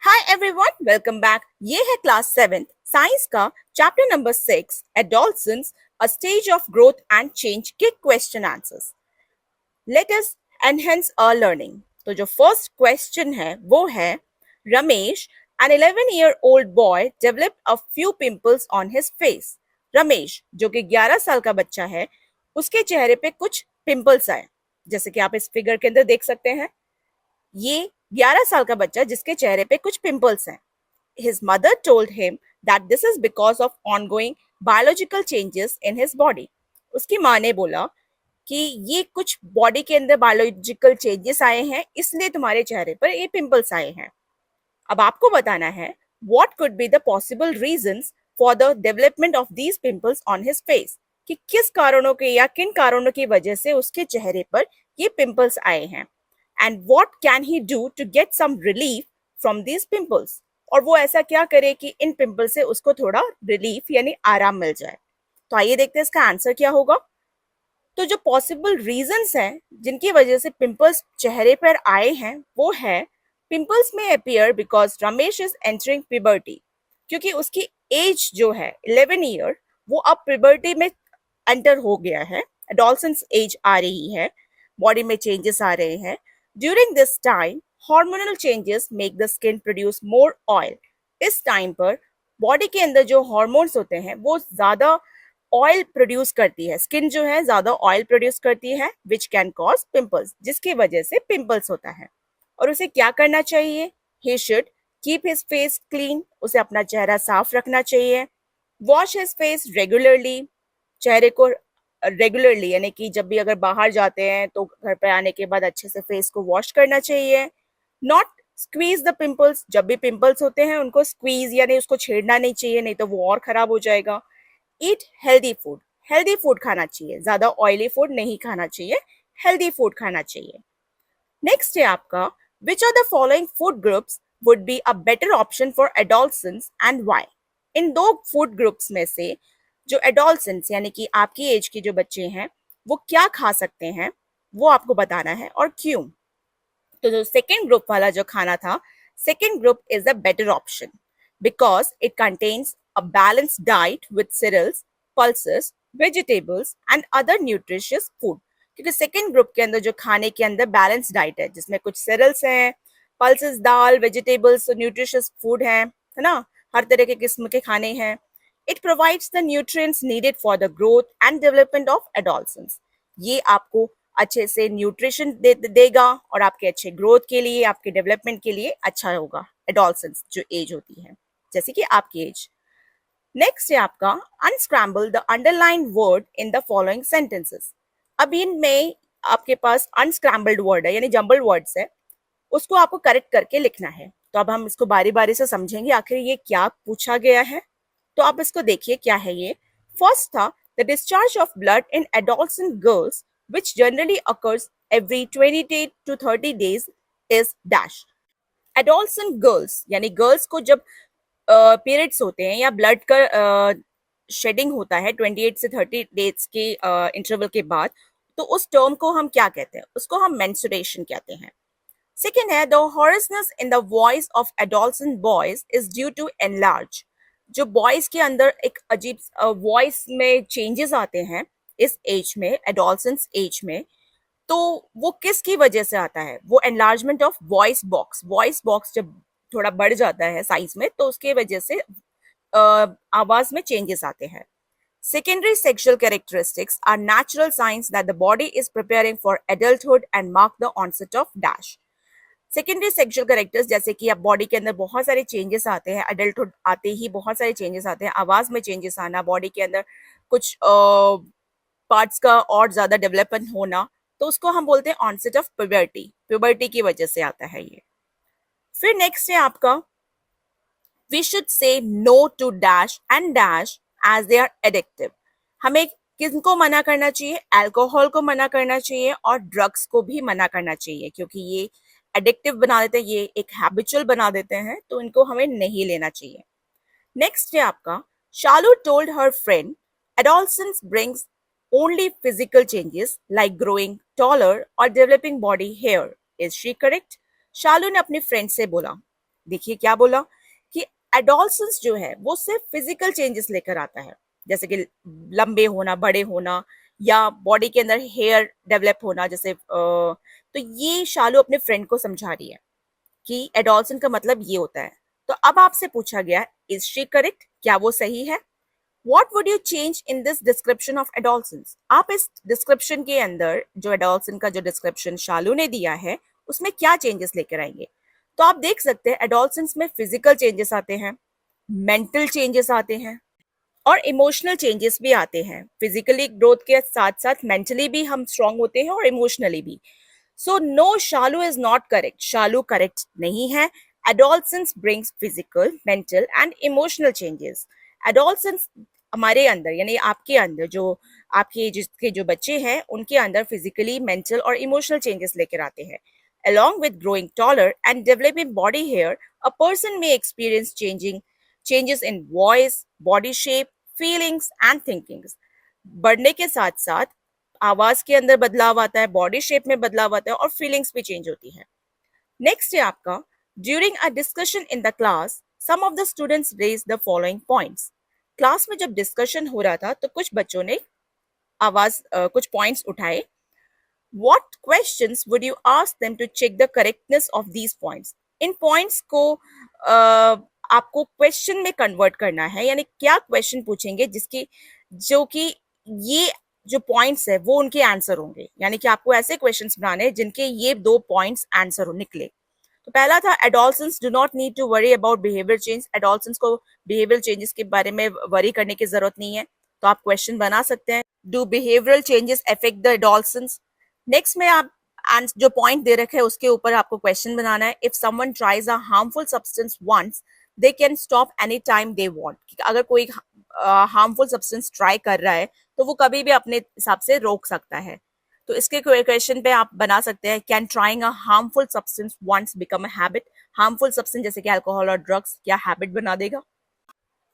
Hi everyone, welcome back. ये है class 7 science का chapter number 6 adolescence, a stage of growth and change के question answers. Let us enhance our learning. तो जो first question है वो है, Ramesh, an 11-year-old boy developed a few pimples on his face। Ramesh जो कि 11 साल का बच्चा है, उसके चेहरे पे कुछ पिंपल्स आए, जैसे कि आप इस फिगर के अंदर देख सकते हैं। ये 11 साल का बच्चा जिसके चेहरे पे कुछ पिंपल्स हैं। His mother told him that this is because of ongoing biological changes in his body। उसकी माँ ने बोला कि ये कुछ बॉडी के अंदर बायोलॉजिकल चेंजेस आए हैं, इसलिए तुम्हारे चेहरे पर ये पिंपल्स आए हैं। अब आपको बताना है what could be the possible reasons for the development of these pimples on his face, कि किस कारणों के या किन कारणों की वजह से उसके चेहरे पर ये पिंपल्स आए हैं, and what can he do to get some relief from these pimples, और वो ऐसा क्या करे कि इन पिंपल से उसको थोड़ा रिलीफ यानी आराम मिल जाए। तो आइए देखते हैं इसका आंसर क्या होगा। तो जो पॉसिबल रीजंस हैं जिनकी वजह से पिंपल्स चेहरे पर आए हैं वो है, पिंपल्स में appear because Ramesh is entering puberty, क्योंकि उसकी एज जो है 11 ईयर, वो अब प्यूबर्टी में एंटर हो गया है, एडोलसेंस एज आ रही है, बॉडी में चेंजेस आ रहे हैं। During this time hormonal changes make the skin produce more oil. इस टाइम पर बॉडी के अंदर जो हार्मोन्स होते हैं वो ज्यादा ऑयल प्रोड्यूस करती है, स्किन जो है ज्यादा ऑयल प्रोड्यूस करती है, विच कैन कॉज पिंपल्स, जिसकी वजह से पिंपल्स होता है। और उसे क्या करना चाहिए? He should keep his face clean, उसे अपना चेहरा साफ रखना चाहिए। वॉश हिज फेस रेगुलरली, चेहरे को रेगुलरली यानी कि जब भी अगर बाहर जाते हैं तो घर पर आने के बाद अच्छे से फेस को वॉश करना चाहिए। नॉट स्क्वीज द पिंपल्स, जब भी पिंपल्स होते हैं उनको स्क्वीज यानी उसको छेड़ना नहीं चाहिए, नहीं तो वो और खराब हो जाएगा। ईट हेल्दी फूड, हेल्दी फूड खाना चाहिए, ज्यादा ऑयली फूड नहीं खाना चाहिए, हेल्दी फूड खाना चाहिए। नेक्स्ट है आपका, which are the following food groups would be a better option for adolescence and why. इन दो फूड ग्रुप्स में से जो एडोलसेंस यानी कि आपकी एज के जो बच्चे हैं वो क्या खा सकते हैं, वो आपको बताना है और क्यों। तो जो सेकेंड ग्रुप वाला जो खाना था, second group is the better option because it contains a balanced diet with cereals, pulses, vegetables and other nutritious food। क्योंकि सेकेंड ग्रुप के अंदर जो खाने के अंदर बैलेंस डाइट है, जिसमें कुछ cereals हैं, पल्सेस, दाल, वेजिटेबल्स, न्यूट्रिशियस फूड है ना, हर तरह के किस्म के खाने हैं। It provides the nutrients needed for the growth and development of adolescence. ये आपको अच्छे से न्यूट्रिशन देगा और आपके अच्छे ग्रोथ के लिए, आपके डेवलपमेंट के लिए अच्छा होगा, एडोलसेंस जो एज होती है, जैसे कि आपकी एज। नेक्स्ट है आपका, unscramble the underline word in the following sentences. अब इनमें आपके पास अनस्क्रैम्बल्ड वर्ड है यानी जंबल्ड वर्ड्स है, उसको आपको करेक्ट करके लिखना है। तो अब हम इसको बारी बारी से समझेंगे आखिर ये क्या पूछा गया है। तो आप इसको देखिए क्या है ये। फर्स्ट था, the discharge of blood in adolescent girls which generally occurs every 20 to 30 days is dash। Adolescent girls यानी गर्ल्स को जब पीरियड्स होते हैं या ब्लड का शेडिंग होता है 28 से 30 डेज के इंटरवल के बाद, तो उस टर्म को हम क्या कहते हैं? उसको हम मेंस्ट्रुएशन कहते हैं। सेकेंड है, the hoarseness in the voice of adolescent boys is due to enlarge. जो बॉयज के अंदर एक अजीब वॉइस में चेंजेस आते हैं इस एज में, एडोलसेंस एज में, तो वो किसकी वजह से आता है? वो enlargement of voice box, voice box जब थोड़ा बढ़ जाता है साइज में तो उसके वजह से आवाज में चेंजेस आते हैं। Secondary sexual characteristics are natural signs that the body is preparing for adulthood and mark the onset of dash। Secondary sexual characters जैसे कि अब बॉडी के अंदर बहुत सारे चेंजेस आते हैं, एडल्टहुड आते ही बहुत सारे चेंजेस आते हैं, आवाज में चेंजेस आना, बॉडी के अंदर कुछ पार्ट्स का और ज्यादा डेवलपमेंट होना, तो उसको हम बोलते हैं ऑनसेट ऑफ प्यूबर्टी। प्यूबर्टी की वजह से आता है ये। फिर नेक्स्ट है आपका, we should say no to dash and dash as they are addictive. हमें किनको मना करना चाहिए? अल्कोहल को मना करना चाहिए और ड्रग्स को भी मना करना चाहिए, क्योंकि ये एडिक्टिव बना देते हैं, ये एक हैबिचुअल बना देते हैं, तो इनको हमें नहीं लेना चाहिए। नेक्स्ट है आपका, Shalu told her friend adolescence brings only physical changes like growing taller और developing body hair. Is she correct? Shalu ने अपनी फ्रेंड से बोला देखिए क्या बोला कि एडोलसेंस जो है वो सिर्फ फिजिकल चेंजेस लेकर आता है, जैसे कि लंबे होना, बड़े होना, या बॉडी के अंदर हेयर डेवलप होना, जैसे तो ये शालू अपने फ्रेंड को समझा रही है कि एडोलसेंस का मतलब ये होता है। तो अब आपसे पूछा गया, इज शी करेक्ट, क्या वो सही है? What would you change in this description of adolescence? आप इस डिस्क्रिप्शन के अंदर जो एडोलसेंस का जो डिस्क्रिप्शन शालू ने दिया है उसमें क्या चेंजेस लेकर आएंगे? तो आप देख सकते हैं एडोलसेंस में फिजिकल चेंजेस आते हैं, मेंटल चेंजेस आते हैं और इमोशनल चेंजेस भी आते हैं। फिजिकली ग्रोथ के साथ साथ मेंटली भी हम स्ट्रांग होते हैं और इमोशनली भी। So no, Shalu is not correct, Shalu correct नहीं है। Adolescence brings physical, mental and emotional changes. Adolescence हमारे अंदर यानी आपके अंदर जो आपके जिसके जो बच्चे हैं उनके अंदर फिजिकली, मेंटल और इमोशनल चेंजेस लेकर आते हैं। Along with growing taller and developing body hair, a person may experience changes in voice, body shape, feelings and thinkings. बढ़ने के साथ साथ आवाज के अंदर बदलाव आता है, बॉडी शेप में बदलाव आता है और फीलिंग्स भी चेंज होती है। नेक्स्ट है आपका, during a discussion in the class some of the students raise the following points. Class में जब डिस्कशन हो रहा था तो कुछ बच्चों ने कुछ पॉइंट्स उठाए। What questions would you ask them to check the correctness of these points? In points को आपको क्वेश्चन में कन्वर्ट करना है, यानी क्या क्वेश्चन पूछेंगे जिसकी जो कि ये जो पॉइंट्स है वो उनके आंसर होंगे, यानी कि आपको ऐसे क्वेश्चंस बनाने हैं जिनके ये 2 पॉइंट्स आंसर हो निकले। तो पहला था, adolescence do not need to worry about behaviour change. Adolescence को बिहेवियर चेंजेस के बारे में वरी करने की जरूरत नहीं है। तो आप क्वेश्चन बना सकते हैं, do behavioural changes affect the adolescence. Next में आप जो पॉइंट दे रखे हैं उसके ऊपर आपको क्वेश्चन बनाना है, if someone tries a harmful substance once they can stop any time they want. अगर कोई हार्मफुल सब्सटेंस ट्राई कर रहा है तो वो कभी भी अपने हिसाब से रोक सकता है। तो इसके क्वेश्चन पे आप बना सकते हैं, can trying a harmful substance once become a habit. Harmful substance जैसे कि अल्कोहल और ड्रग्स क्या हैबिट बना देगा?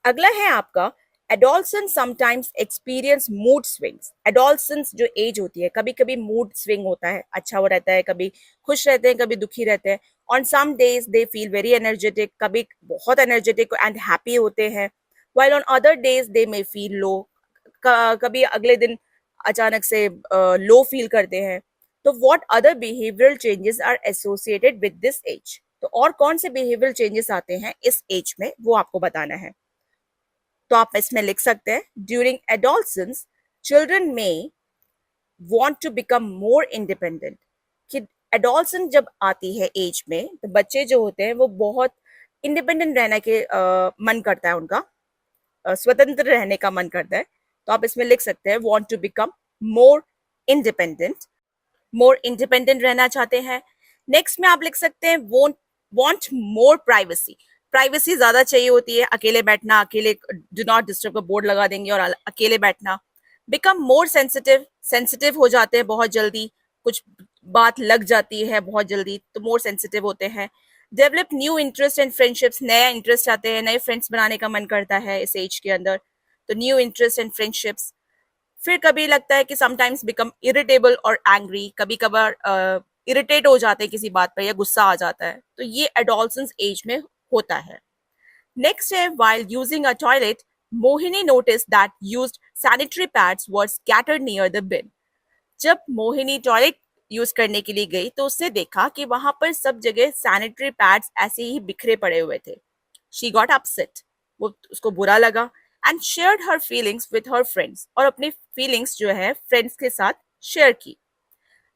अगला है आपका, adolescence sometimes experience mood swings. Adolescence जो एज होती है कभी कभी मूड स्विंग होता है, अच्छा वो रहता है, कभी खुश रहते हैं, कभी दुखी रहते हैं। On some days they feel very energetic, कभी बहुत एनर्जेटिक एंड हैप्पी होते हैं, while on other days they may feel low। कभी अगले दिन अचानक से लो फील करते हैं। तो what other behavioural changes are associated with this age? तो और कौन से बिहेवियरल चेंजेस आते हैं इस एज में वो आपको बताना है। तो आप इसमें लिख सकते हैं, during adolescence children may want to become more independent. कि एडोलसेंस जब आती है एज में तो बच्चे जो होते हैं वो बहुत इंडिपेंडेंट रहने के मन करता है उनका, स्वतंत्र रहने का मन करता है। तो आप इसमें लिख सकते हैं, want to become more independent, more independent रहना चाहते हैं। नेक्स्ट में आप लिख सकते हैं, वांट मोर प्राइवेसी। प्राइवेसी ज्यादा चाहिए होती है, अकेले बैठना, अकेले डू नॉट डिस्टर्ब का बोर्ड लगा देंगे और अकेले बैठना। बिकम मोर सेंसिटिव, सेंसिटिव हो जाते हैं बहुत जल्दी, कुछ बात लग जाती है बहुत जल्दी तो मोर सेंसिटिव होते हैं। Develop new interest and friendships, नया इंटरेस्ट आते हैं, नए फ्रेंड्स बनाने का मन करता है इस एज के अंदर, तो न्यू इंटरेस्ट एंड फ्रेंडशिप्स। फिर कभी लगता है कि समटाइम्स बिकम इरिटेबल और एंग्री, कभी कभार इरिटेट हो जाते हैं किसी बात पर या गुस्सा आ जाता है, तो ये एडोलसेंस एज में होता है। नेक्स्ट है, while using a toilet, Mohini noticed that used sanitary pads were scattered near the bin। जब मोहिनी टॉयलेट यूज करने के लिए गई तो उसने देखा कि वहां पर सब जगह सैनिटरी पैड्स ऐसे ही बिखरे पड़े हुए थे। शी गॉट अपसेट, वो उसको बुरा लगा, and shared her feelings with her friends, और अपनी फीलिंग्स जो है फ्रेंड्स के साथ शेयर की।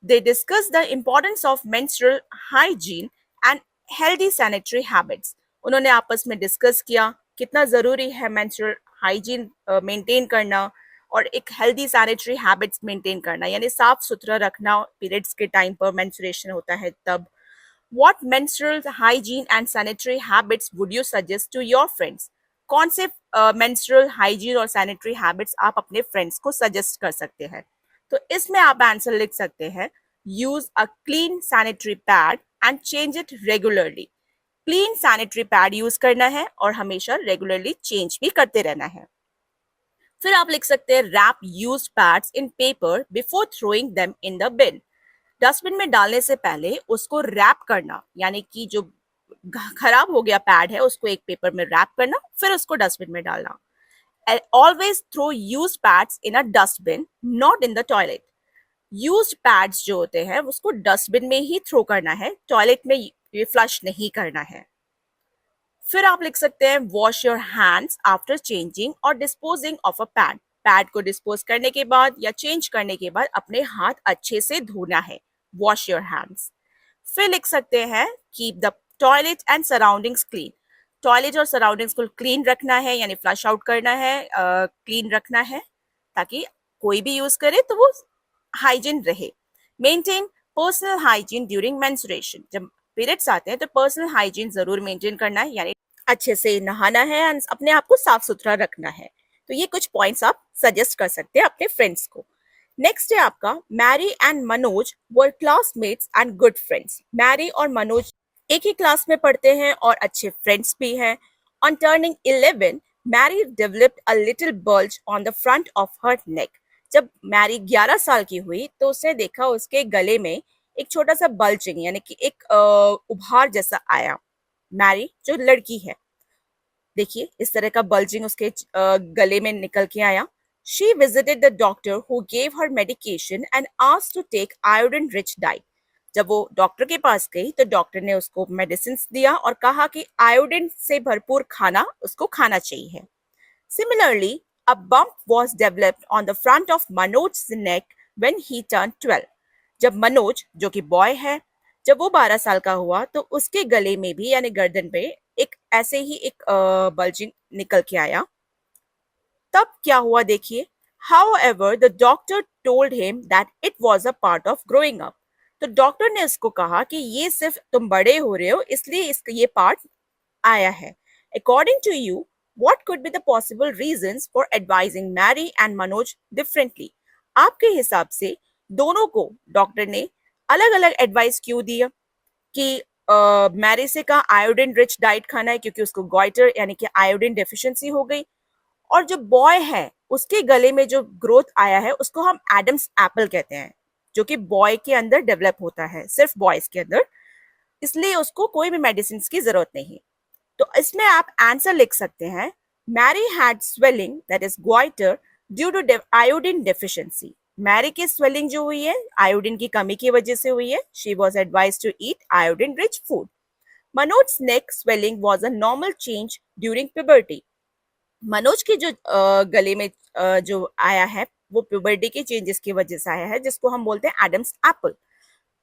They discuss the importance of menstrual hygiene and healthy sanitary habits. उन्होंने आपस में डिस्कस किया कितना जरूरी है मेंस्ट्रुअल हाइजीन मेंटेन करना और एक हेल्दी सैनिटरी हैबिट्स मेंटेन करना, यानी साफ सुथरा रखना पीरियड्स के टाइम पर, मेंस्ट्रुएशन होता है तब। What menstrual hygiene and sanitary habits would you suggest to your friends? कौन से मेंस्ट्रुअल हाइजीन और सैनिटरी हैबिट्स आप अपने फ्रेंड्स को सजेस्ट कर सकते हैं? तो इसमें आप आंसर लिख सकते हैं, use a clean sanitary pad and change it regularly. Clean sanitary pad use करना है और हमेशा रेगुलरली चेंज भी करते रहना है। फिर आप लिख सकते हैं, wrap used pads in paper before throwing them in the bin. Dustbin में डालने से पहले उसको रैप करना, यानी कि जो खराब हो गया पैड है उसको एक पेपर में रैप करना, फिर उसको डस्टबिन में डालना। Always throw used pads in a dustbin, not in the toilet. Used pads जो होते हैं उसको डस्टबिन में ही थ्रो करना है, टॉयलेट में ये फ्लश नहीं करना है। फिर आप लिख सकते हैं wash your hands after changing और disposing of a pad. Pad को डिस्पोज करने के बाद या चेंज करने के बाद अपने हाथ अच्छे से धोना है, वॉश योर हैंड्स। फिर लिख सकते हैं keep the toilet and surroundings clean. Toilet और सराउंडिंग्स को क्लीन रखना है, यानी फ्लश आउट करना है, क्लीन रखना है, ताकि कोई भी यूज करे तो वो हाइजीन रहे। Maintain personal hygiene during menstruation. जब पीरियड्स आते हैं तो पर्सनल हाइजीन जरूर मेंटेन करना है, यानी अच्छे से नहाना है, अपने आप को साफ सुथरा रखना है। तो ये कुछ पॉइंट्स आप सजेस्ट कर सकते हैं अपने फ्रेंड्स को। नेक्स्ट है आपका Mary and Manoj were classmates and good friends. Mary और मनोज एक ही क्लास में पढ़ते हैं और अच्छे फ्रेंड्स भी हैं। On turning 11, Mary developed a little bulge on the front of her neck. जब मैरी 11 साल की हुई तो उसने देखा उसके गले में एक छोटा सा बल्जिंग, यानी कि एक उभार जैसा आया। मैरी जो लड़की है, देखिए इस तरह का बल्जिंग उसके गले में निकल के आया। She visited the doctor who gave her medication and asked to take iodine rich diet. जब वो डॉक्टर के पास गई तो डॉक्टर ने उसको मेडिसिन दिया और कहा कि आयोडीन से भरपूर खाना उसको खाना चाहिए। Similarly, a bump was developed on the front of Manoj's neck when he turned 12. जब मनोज जो कि बॉय है, जब वो 12 साल का हुआ तो उसके गले में भी यानी गर्दन पे एक ऐसे ही एक बल्जिंग निकल के आया। तब क्या हुआ देखिए। However, the doctor told him that it was a part of growing up. तो डॉक्टर ने उसको कहा कि ये सिर्फ तुम बड़े हो रहे हो इसलिए इसका ये पार्ट आया है। According to you, what could be the possible reasons for advising Mary and Manoj differently? आपके हिसाब से दोनों को डॉक्टर ने अलग अलग एडवाइस क्यों दिया कि मैरी से कहा आयोडीन रिच डाइट खाना है क्योंकि उसको गॉइटर यानी कि आयोडीन डेफिशिएंसी हो गई, और जो बॉय है उसके गले में जो ग्रोथ आया है उसको हम एडम्स एप्पल कहते हैं, जो कि बॉय के अंदर डेवलप होता है, सिर्फ बॉयज के अंदर, इसलिए उसको कोई भी मेडिसिन की जरूरत नहीं। तो इसमें आप आंसर लिख सकते हैं Mary had swelling that is goiter due to iodine deficiency. Mary की स्वेलिंग जो हुई है आयोडीन की कमी की वजह से हुई है। She was advised to eat iodine rich food. Manoj neck swelling was a normal change during puberty. Manoj के जो गले में जो आया है वो प्यूबर्टी के चेंजेस की वजह से आया है, जिसको हम बोलते हैं एडम्स एप्पल।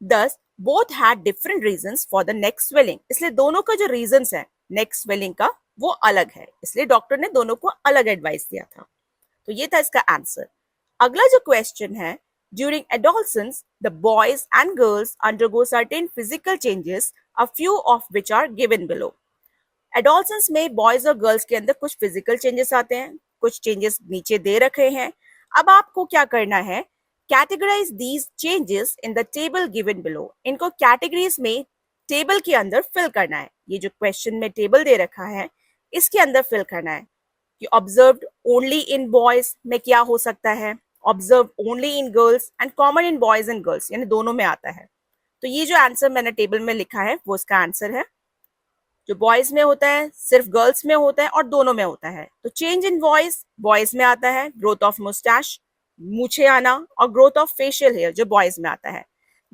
दस both had different reasons for the neck swelling. इसलिए दोनों का जो रीजंस है नेक स्वेलिंग का वो अलग है, इसलिए डॉक्टर ने दोनों को अलग एडवाइस दिया था। तो ये था इसका आंसर। अगला जो क्वेश्चन है, during adolescence the boys and girls undergo certain physical changes, a few of which are given below. Adolescence में बॉयज और गर्ल्स के अंदर कुछ फिजिकल चेंजेस आते हैं, कुछ चेंजेस नीचे दे रखे हैं। अब आपको क्या करना है, categorize these changes in the table given below. इनको कैटेगरीज में टेबल के अंदर फिल करना है। ये जो क्वेश्चन में टेबल दे रखा है इसके अंदर फिल करना है कि ऑब्जर्व्ड ओनली इन बॉयज में क्या हो सकता है, observe only in girls and common in boys and girls, यानी दोनों में आता है। तो ये जो आंसर मैंने टेबल में लिखा है वो इसका आंसर है। जो बॉयज में होता है सिर्फ गर्ल्स में होता है और दोनों में होता है। तो चेंज इन वॉइस बॉयज में आता है, ग्रोथ ऑफ मुस्टैच मूछे आना, और ग्रोथ ऑफ फेशियल हेयर जो बॉयज में आता है।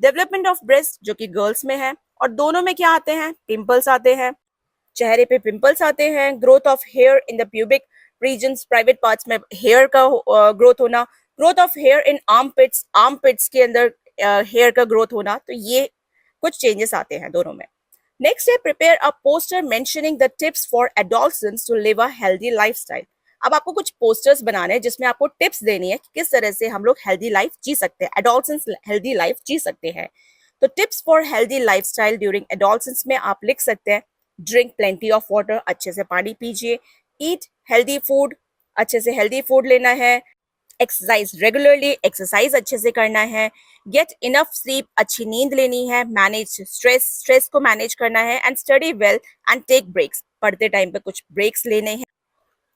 डेवलपमेंट ऑफ ब्रेस्ट जो कि गर्ल्स में है, और दोनों में क्या आते हैं, पिंपल्स आते हैं, चेहरे पे पिंपल्स आते हैं। Growth of hair in the pubic regions, private parts में हेयर का ग्रोथ होना। Growth of hair in armpits के अंदर हेयर का ग्रोथ होना। तो ये कुछ चेंजेस आते हैं दोनों में। नेक्स्ट है prepare a poster mentioning the tips for adolescents to live a healthy lifestyle. अब आपको कुछ पोस्टर्स बनाने हैं जिसमें आपको टिप्स देनी है कि किस तरह से हम लोग हेल्दी लाइफ जी सकते हैं, एडोलसेंट्स हेल्दी लाइफ जी सकते हैं। तो tips for healthy lifestyle during adolescence में आप लिख सकते हैं ड्रिंक प्लेंटी ऑफ वाटर, अच्छे से पानी पीजिए। ईट हेल्दी फूड, अच्छे से हेल्दी फूड लेना है। एक्सरसाइज रेगुलरली, एक्सरसाइज अच्छे से करना है। गेट इनफ स्लीप, अच्छी नींद लेनी है। मैनेज स्ट्रेस को मैनेज करना है। And study well and take breaks, पढ़ते टाइम पे कुछ ब्रेक्स लेने हैं।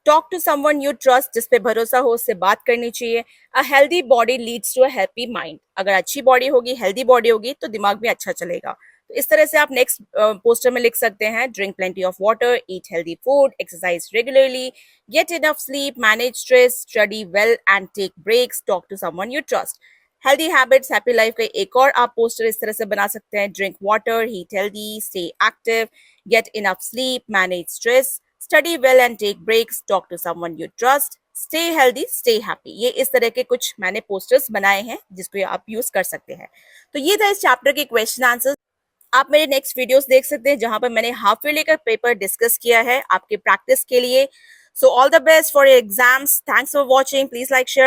Talk to someone you trust, जिस पे भरोसा हो उससे बात करनी चाहिए। A healthy body leads to a happy mind, अगर अच्छी बॉडी होगी, हेल्दी बॉडी होगी तो दिमाग भी अच्छा चलेगा। तो इस तरह से आप नेक्स्ट पोस्टर में लिख सकते हैं, drink plenty of water, eat healthy food, exercise regularly, get enough sleep, manage stress, study well and take breaks, talk to someone you trust. Healthy habits, happy life का एक और आप पोस्टर इस तरह से बना सकते हैं, drink water, eat healthy, stay active, get enough sleep, manage stress, study well and take breaks, talk to someone you trust, stay healthy, stay happy. ये इस तरह के कुछ मैंने पोस्टर्स बनाए हैं जिसको आप यूज कर सकते हैं। तो ये था इस चैप्टर के क्वेश्चन आंसर। आप मेरे नेक्स्ट वीडियोस देख सकते हैं जहां पर मैंने हाफ ईयरली का पेपर डिस्कस किया है आपके प्रैक्टिस के लिए। So all the best for your exams. Thanks for watching. Please like, share.